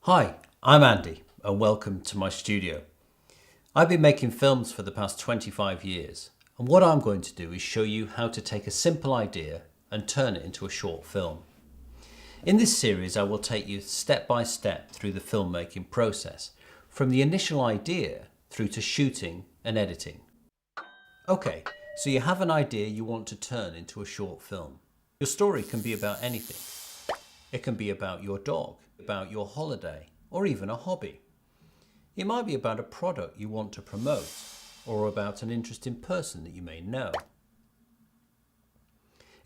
Hi, I'm Andy and welcome to my studio. I've been making films for the past 25 years and what I'm going to do is show you how to take a simple idea and turn it into a short film. In this series I will take you step by step through the filmmaking process, from the initial idea through to shooting and editing. Okay, so you have an idea you want to turn into a short film. Your story can be about anything. It can be about your dog, about your holiday, or even a hobby. It might be about a product you want to promote, or about an interesting person that you may know.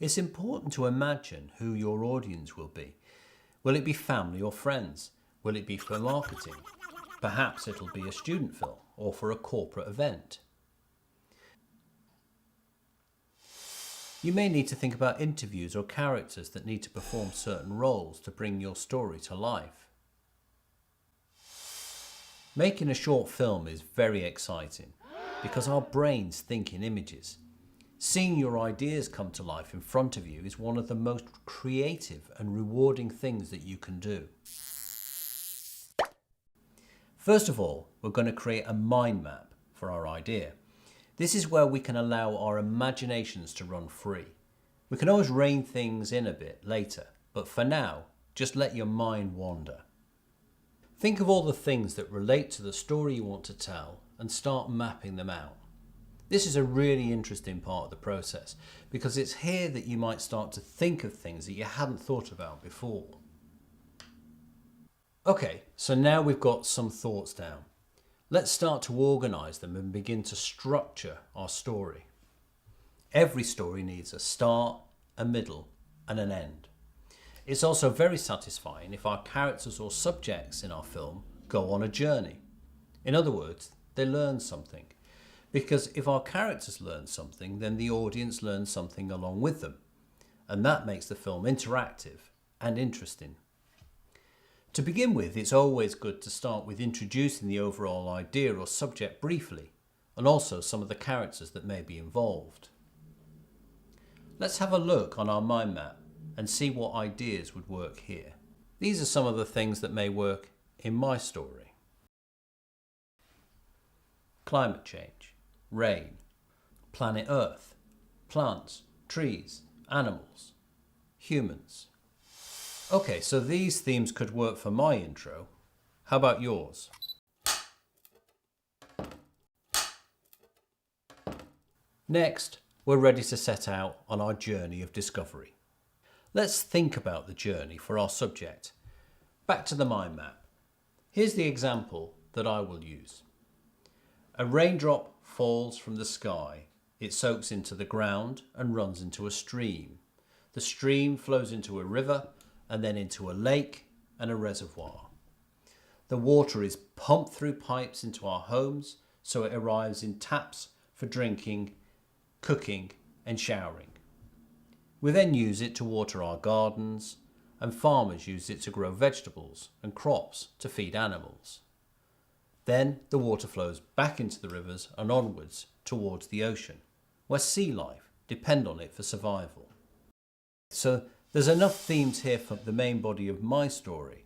It's important to imagine who your audience will be. Will it be family or friends? Will it be for marketing? Perhaps it'll be a student film or for a corporate event. You may need to think about interviews or characters that need to perform certain roles to bring your story to life. Making a short film is very exciting because our brains think in images. Seeing your ideas come to life in front of you is one of the most creative and rewarding things that you can do. First of all, we're going to create a mind map for our idea. This is where we can allow our imaginations to run free. We can always rein things in a bit later, but for now, just let your mind wander. Think of all the things that relate to the story you want to tell and start mapping them out. This is a really interesting part of the process because it's here that you might start to think of things that you hadn't thought about before. Okay, so now we've got some thoughts down. Let's start to organise them and begin to structure our story. Every story needs a start, a middle, and an end. It's also very satisfying if our characters or subjects in our film go on a journey. In other words, they learn something. Because if our characters learn something, then the audience learns something along with them. And that makes the film interactive and interesting. To begin with, it's always good to start with introducing the overall idea or subject briefly, and also some of the characters that may be involved. Let's have a look on our mind map and see what ideas would work here. These are some of the things that may work in my story. Climate change, rain, planet Earth, plants, trees, animals, humans. Okay, so these themes could work for my intro. How about yours? Next, we're ready to set out on our journey of discovery. Let's think about the journey for our subject. Back to the mind map. Here's the example that I will use. A raindrop falls from the sky. It soaks into the ground and runs into a stream. The stream flows into a river and then into a lake and a reservoir. The water is pumped through pipes into our homes, so it arrives in taps for drinking, cooking and showering. We then use it to water our gardens, and farmers use it to grow vegetables and crops to feed animals. Then the water flows back into the rivers and onwards towards the ocean, where sea life depend on it for survival. So there's enough themes here for the main body of my story.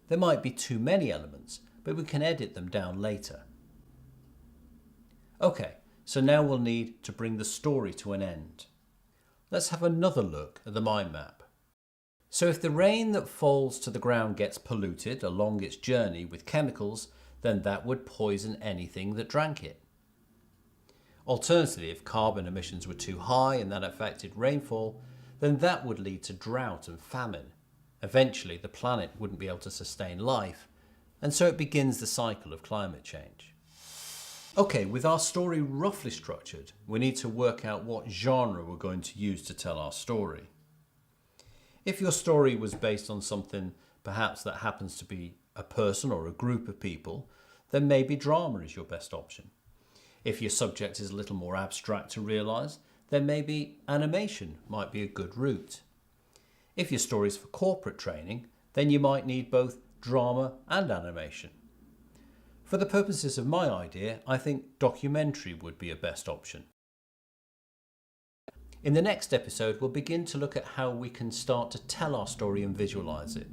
There might be too many elements, but we can edit them down later. Okay, so now we'll need to bring the story to an end. Let's have another look at the mind map. So if the rain that falls to the ground gets polluted along its journey with chemicals, then that would poison anything that drank it. Alternatively, if carbon emissions were too high and that affected rainfall, then that would lead to drought and famine. Eventually, the planet wouldn't be able to sustain life, and so it begins the cycle of climate change. Okay, with our story roughly structured, we need to work out what genre we're going to use to tell our story. If your story was based on something perhaps that happens to be a person or a group of people, then maybe drama is your best option. If your subject is a little more abstract to realise, then maybe animation might be a good route. If your story is for corporate training, then you might need both drama and animation. For the purposes of my idea, I think documentary would be a best option. In the next episode, we'll begin to look at how we can start to tell our story and visualise it.